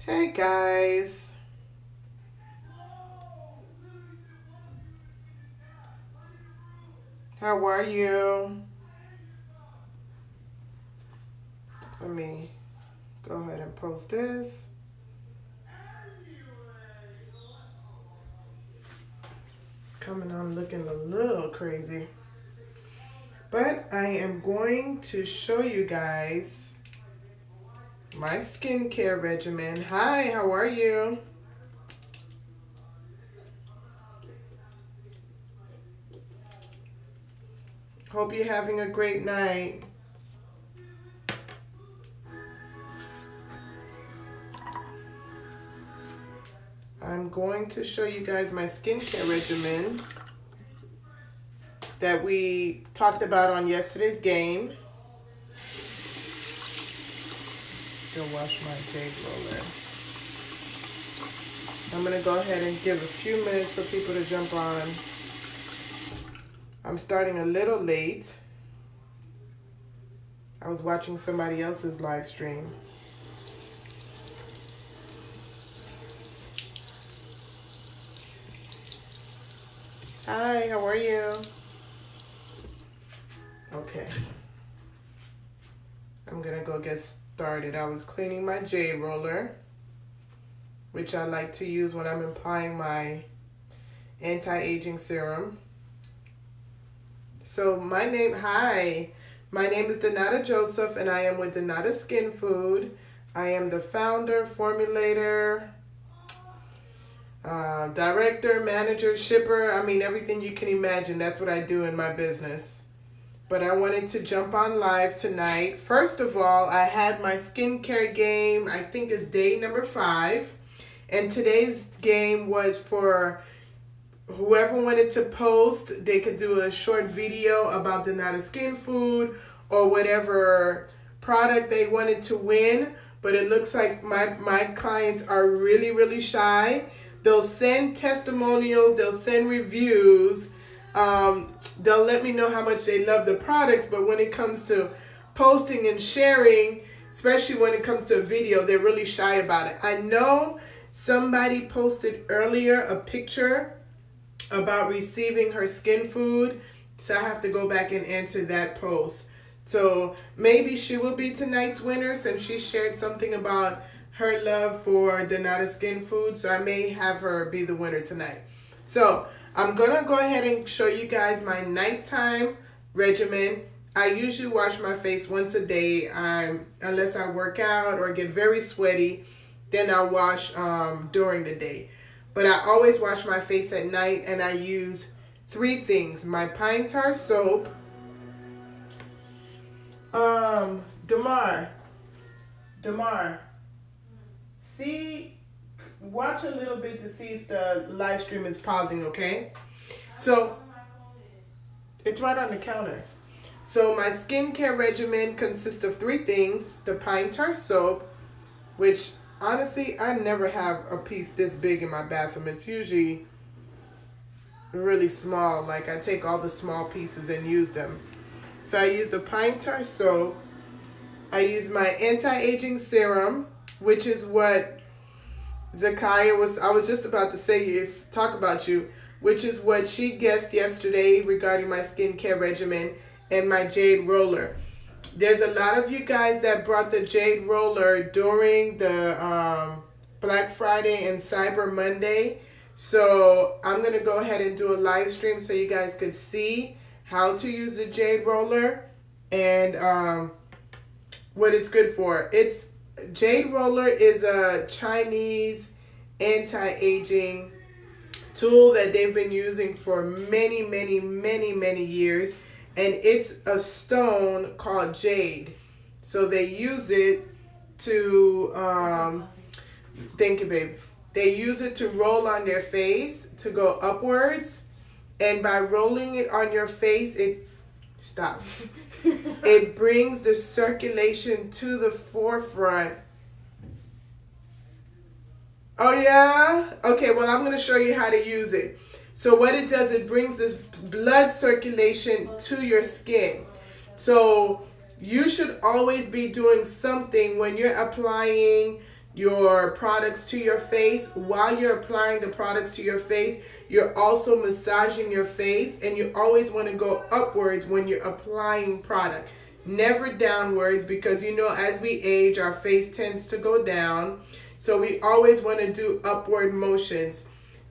Hey guys, how are you? Let me go ahead and post this. Coming on looking a little crazy. But I am going to show you guys my skincare regimen. Hi, how are you? Hope you're having a great night. I'm going to show you guys my skincare regimen that we talked about on yesterday's game. Go wash my Jade Roller. I'm going to go ahead and give a few minutes for people to jump on. I'm starting a little late. I was watching somebody else's live stream. Hi, how are you? Okay. I'm gonna go get started. I was cleaning my Jade Roller, which I like to use when I'm applying my anti-aging serum. So my name is Donata Joseph, and I am with Donata Skinfood. I am the founder, formulator, director, manager, shipper. I mean, everything you can imagine. That's what I do in my business. But I wanted to jump on live tonight. First of all, I had my skincare game. I think it's day number 5. And today's game was for whoever wanted to post. They could do a short video about Donata Skinfood or whatever product they wanted to win. But it looks like my clients are really, really shy. They'll send testimonials. They'll send reviews. They'll let me know how much they love the products, but when it comes to posting and sharing, especially when it comes to a video, they're really shy about it. I know somebody posted earlier a picture about receiving her Skinfood, so I have to go back and answer that post. So maybe she will be tonight's winner since she shared something about her love for Donata Skinfood, so I may have her be the winner tonight. So I'm going to go ahead and show you guys my nighttime regimen. I usually wash my face once a day, unless I work out or get very sweaty, then I'll wash during the day. But I always wash my face at night, and I use 3 things. My pine tar soap. Damar, watch a little bit to see if the live stream is pausing, okay? So, it's right on the counter. So my skincare regimen consists of 3 things. The pine tar soap, which honestly, I never have a piece this big in my bathroom. It's usually really small. Like I take all the small pieces and use them. So I use the pine tar soap. I use my anti-aging serum, which is what I was just about to say is talk about you, which is what she guessed yesterday regarding my skincare regimen and my Jade Roller. There's a lot of you guys that brought the Jade Roller during the Black Friday and Cyber Monday. So I'm going to go ahead and do a live stream so you guys could see how to use the Jade Roller and what it's good for. Jade Roller is a Chinese anti-aging tool that they've been using for many, many, many, many years. And it's a stone called jade. So they use it to, thank you, babe. They use it to roll on their face to go upwards. And by rolling it on your face, it brings the circulation to the forefront. Oh yeah? Okay, well I'm going to show you how to use it. So what it does, it brings this blood circulation to your skin. So you should always be doing something when you're applying your products to your face. While you're applying the products to your face, you're also massaging your face, and you always want to go upwards when you're applying product, never downwards, because you know as we age our face tends to go down. So we always want to do upward motions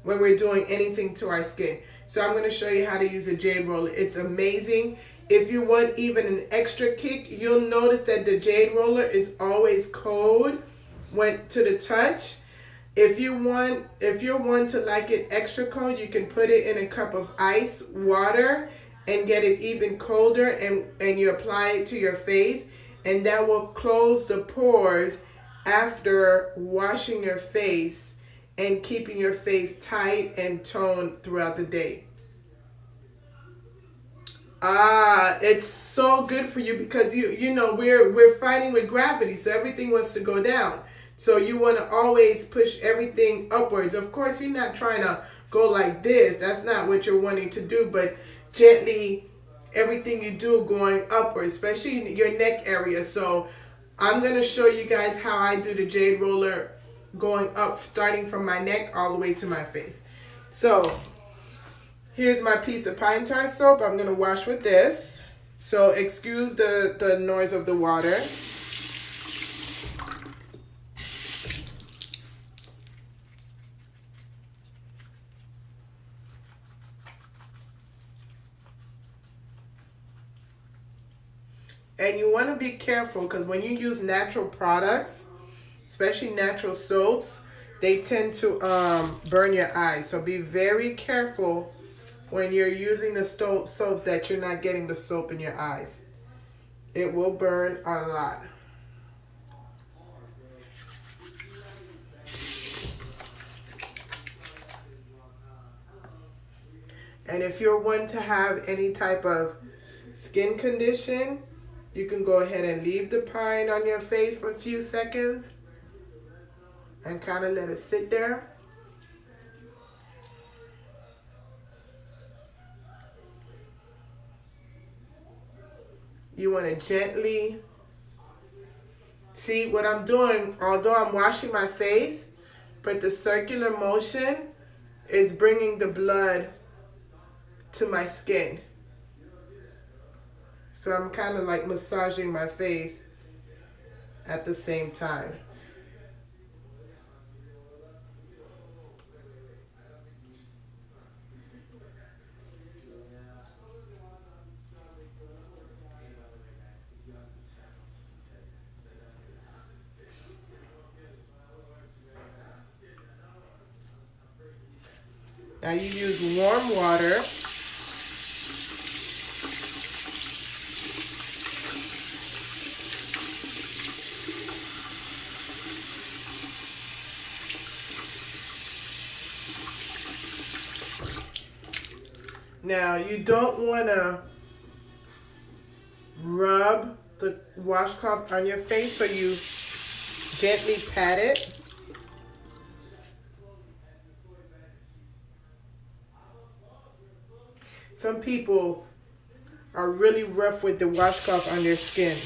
when we're doing anything to our skin. So I'm going to show you how to use a Jade Roller. It's amazing. If you want even an extra kick, you'll notice that the Jade Roller is always cold to the touch. If you're one to like it extra cold, you can put it in a cup of ice water and get it even colder, and you apply it to your face, and that will close the pores after washing your face and keeping your face tight and toned throughout the day. It's so good for you because you know we're fighting with gravity, so everything wants to go down. So you want to always push everything upwards. Of course, you're not trying to go like this. That's not what you're wanting to do, but gently everything you do going upwards, especially in your neck area. So I'm going to show you guys how I do the Jade Roller going up, starting from my neck all the way to my face. So here's my piece of pine tar soap. I'm going to wash with this. So excuse the noise of the water. And you want to be careful because when you use natural products, especially natural soaps, they tend to burn your eyes. So be very careful when you're using the soaps that you're not getting the soap in your eyes. It will burn a lot. And if you're one to have any type of skin condition, you can go ahead and leave the pine on your face for a few seconds and kind of let it sit there. You want to gently, see what I'm doing, although I'm washing my face, but the circular motion is bringing the blood to my skin. So I'm kind of like massaging my face at the same time. Now you use warm water. Now you don't want to rub the washcloth on your face, so you gently pat it. Some people are really rough with the washcloth on their skin.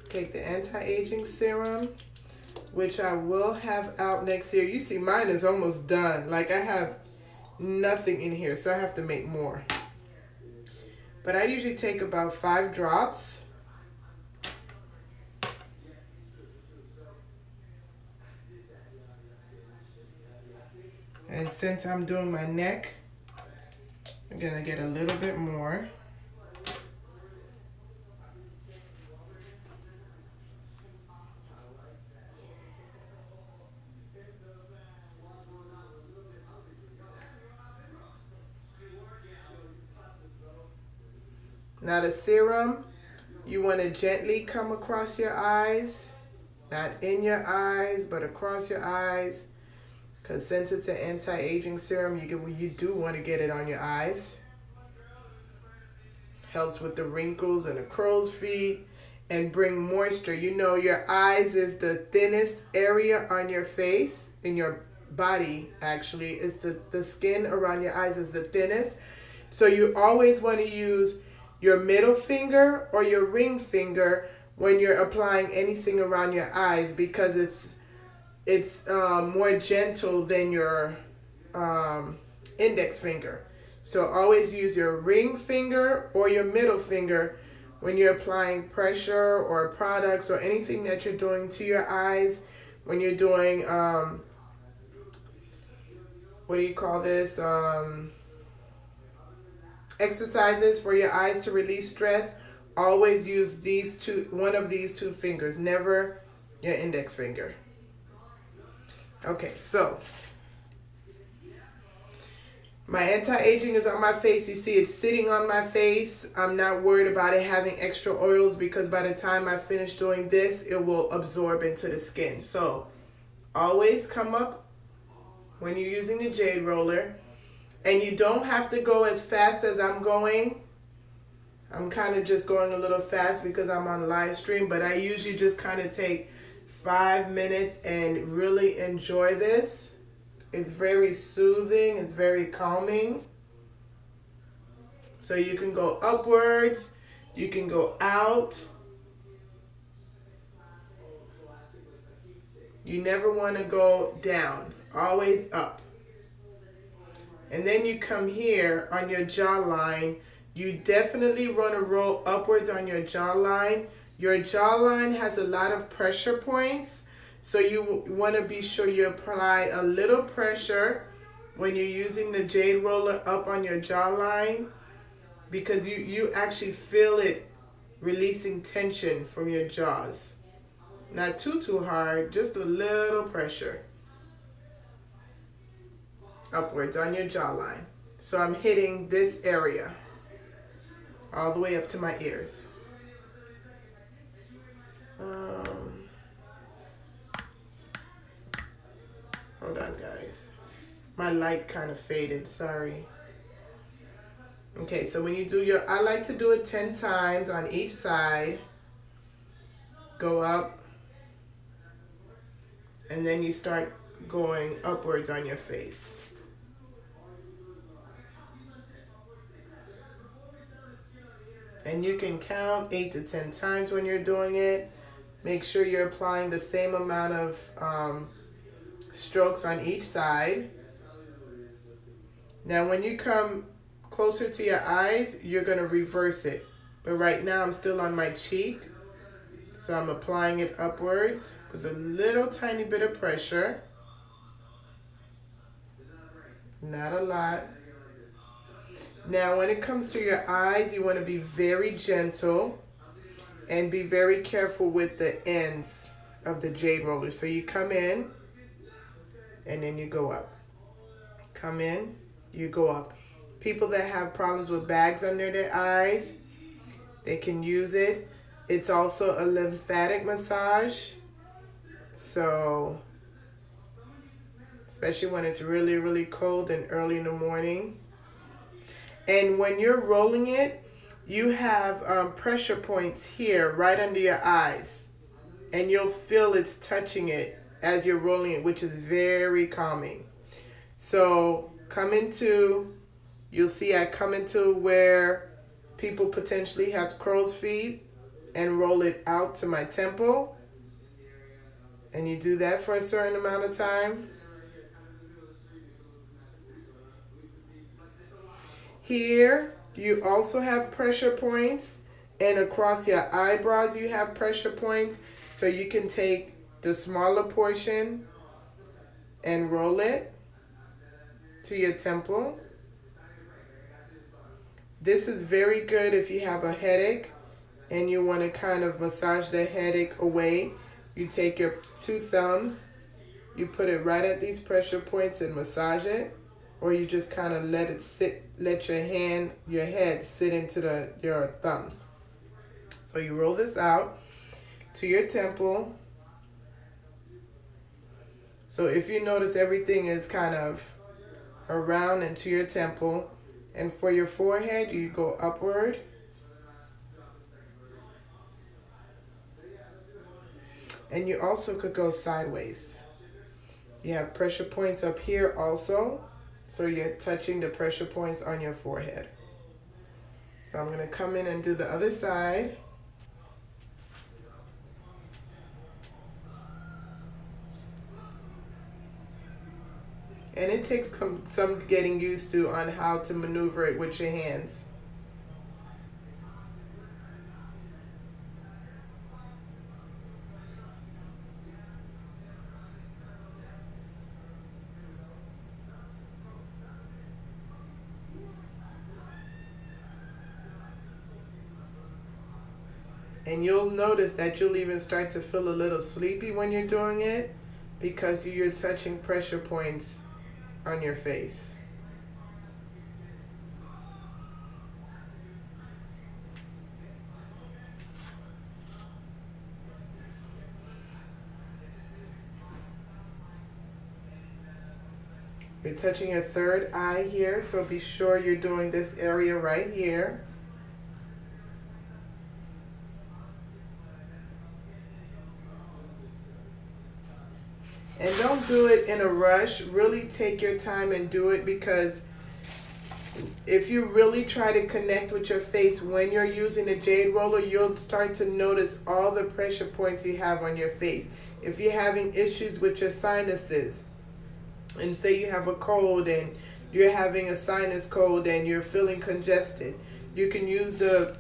Take the anti-aging serum, which I will have out next year. You see, mine is almost done. Like, I have nothing in here, so I have to make more. But I usually take about 5 drops. And since I'm doing my neck, I'm gonna get a little bit more. Now the serum, you want to gently come across your eyes, not in your eyes, but across your eyes, because since it's an anti-aging serum, you do want to get it on your eyes. Helps with the wrinkles and the crow's feet and bring moisture. You know, your eyes is the thinnest area on your face, in your body actually. It's the skin around your eyes is the thinnest. So you always want to use your middle finger or your ring finger when you're applying anything around your eyes, because it's more gentle than your index finger. So always use your ring finger or your middle finger when you're applying pressure or products or anything that you're doing to your eyes. When you're doing, what do you call this? Exercises for your eyes to release stress. Always use one of these two fingers, never your index finger. Okay, so my anti-aging is on my face. You see it's sitting on my face. I'm not worried about it having extra oils, because by the time I finish doing this, it will absorb into the skin. So always come up when you're using the Jade Roller. And you don't have to go as fast as I'm going. I'm kind of just going a little fast because I'm on live stream, but I usually just kind of take 5 minutes and really enjoy this. It's very soothing. It's very calming. So you can go upwards. You can go out. You never want to go down. Always up. And then you come here on your jawline. You definitely want to roll upwards on your jawline. Your jawline has a lot of pressure points. So you want to be sure you apply a little pressure when you're using the Jade Roller up on your jawline, because you actually feel it releasing tension from your jaws. Not too hard, just a little pressure upwards on your jawline. So I'm hitting this area all the way up to my ears. Hold on, guys. My light kind of faded, sorry. Okay, so when you do I like to do it 10 times on each side. Go up. And then you start going upwards on your face. And you can count 8 to 10 times when you're doing it. Make sure you're applying the same amount of strokes on each side. Now when you come closer to your eyes, you're going to reverse it. But right now I'm still on my cheek. So I'm applying it upwards with a little tiny bit of pressure. Not a lot. Now when it comes to your eyes, you want to be very gentle and be very careful with the ends of the Jade Roller. So you come in and then you go up. Come in, you go up. People that have problems with bags under their eyes, they can use it. It's also a lymphatic massage. So, especially when it's really, really cold and early in the morning. And when you're rolling it, you have pressure points here right under your eyes. And you'll feel it's touching it as you're rolling it, which is very calming. So you'll see I come into where people potentially have crow's feet and roll it out to my temple. And you do that for a certain amount of time. Here, you also have pressure points, and across your eyebrows you have pressure points. So you can take the smaller portion and roll it to your temple. This is very good if you have a headache and you want to kind of massage the headache away. You take your 2 thumbs, you put it right at these pressure points and massage it, or you just kind of let it sit, let your head sit into your thumbs. So you roll this out to your temple. So So if you notice, everything is kind of around into your temple. And for your forehead, you go upward. And you also could go sideways. You have pressure points up here also. So you're touching the pressure points on your forehead. So I'm going to come in and do the other side. And it takes some getting used to on how to maneuver it with your hands. And you'll notice that you'll even start to feel a little sleepy when you're doing it because you're touching pressure points on your face. You're touching your third eye here, so be sure you're doing this area right here. And don't do it in a rush. Really take your time and do it, because if you really try to connect with your face when you're using a Jade Roller, you'll start to notice all the pressure points you have on your face. If you're having issues with your sinuses, and say you have a cold and you're having a sinus cold and you're feeling congested, you can use the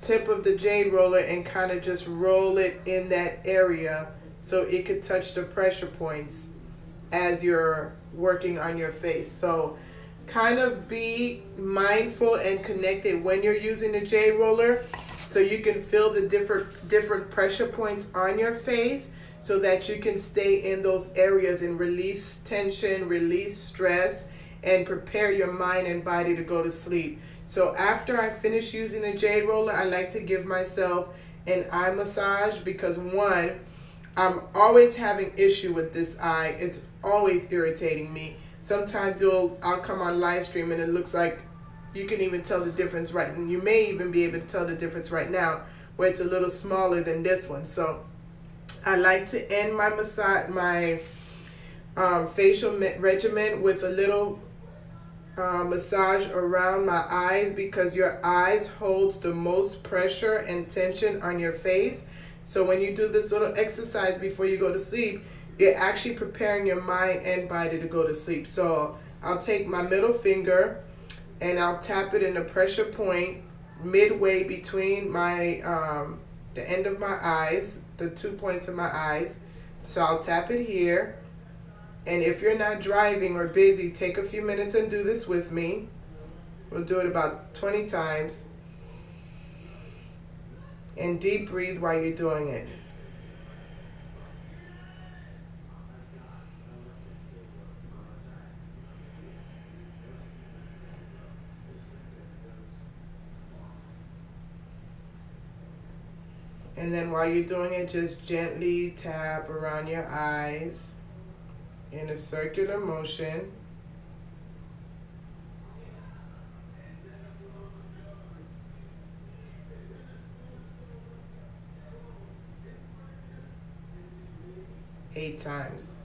tip of the Jade Roller and kind of just roll it in that area so it could touch the pressure points as you're working on your face. So kind of be mindful and connected when you're using the Jade Roller so you can feel the different pressure points on your face, so that you can stay in those areas and release tension, release stress, and prepare your mind and body to go to sleep. So after I finish using the Jade Roller, I like to give myself an eye massage, because one, I'm always having issue with this eye. It's always irritating me. Sometimes I'll come on live stream and it looks like you can even tell the difference right, and you may even be able to tell the difference right now where it's a little smaller than this one. So I like to end my facial regimen with a little massage around my eyes, because your eyes holds the most pressure and tension on your face. So when you do this little exercise before you go to sleep, you're actually preparing your mind and body to go to sleep. So I'll take my middle finger and I'll tap it in the pressure point midway between my the end of my eyes, the 2 points of my eyes. So I'll tap it here. And if you're not driving or busy, take a few minutes and do this with me. We'll do it about 20 times. And deep breathe while you're doing it. And then while you're doing it, just gently tap around your eyes in a circular motion. Eight times.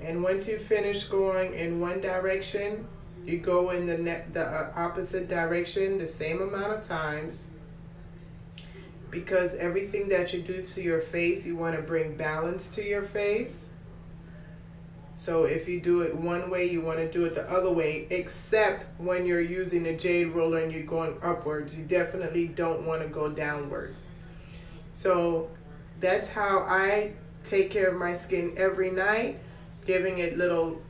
And once you finish going in one direction, you go in the opposite direction the same amount of times, because everything that you do to your face, you want to bring balance to your face. So if you do it one way, you want to do it the other way, except when you're using the Jade Roller and you're going upwards. You definitely don't want to go downwards. So that's how I take care of my skin every night. giving it little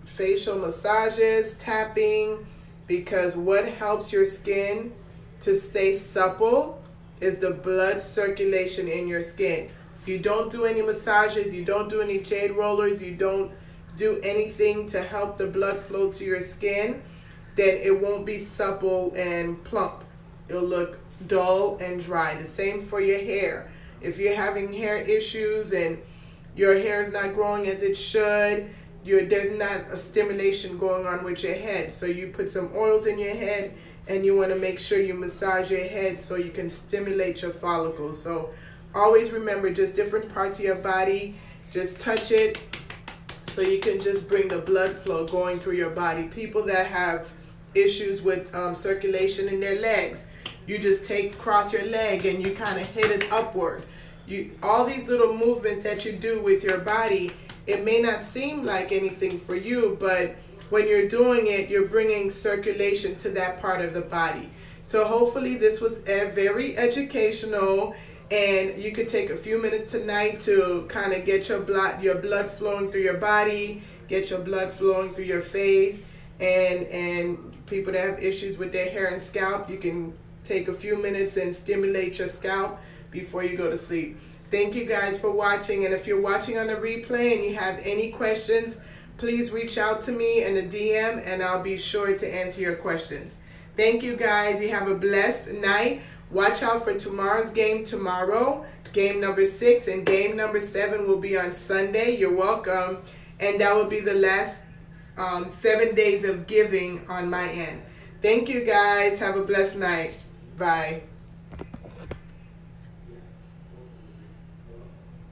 facial massages, tapping, because what helps your skin to stay supple is the blood circulation in your skin. You don't do any massages, you don't do any jade rollers, you don't do anything to help the blood flow to your skin, then it won't be supple and plump. It'll look dull and dry. The same for your hair. If you're having hair issues and your hair is not growing as it should, there's not a stimulation going on with your head. So you put some oils in your head and you want to make sure you massage your head so you can stimulate your follicles. So always remember, just different parts of your body, just touch it so you can just bring the blood flow going through your body. People that have issues with circulation in their legs, you just cross your leg and you kind of hit it upward. All these little movements that you do with your body, it may not seem like anything for you, but when you're doing it, you're bringing circulation to that part of the body. So hopefully this was very educational, and you could take a few minutes tonight to kind of get your blood flowing through your body, get your blood flowing through your face, and people that have issues with their hair and scalp, you can take a few minutes and stimulate your scalp before you go to sleep. Thank you guys for watching, and if you're watching on a replay and you have any questions, please reach out to me in a DM and I'll be sure to answer your questions. Thank you guys. You have a blessed night. Watch out for tomorrow's game tomorrow. Game number 6 and game number 7 will be on Sunday. You're welcome. And that will be the last 7 days of giving on my end. Thank you guys. Have a blessed night. Bye.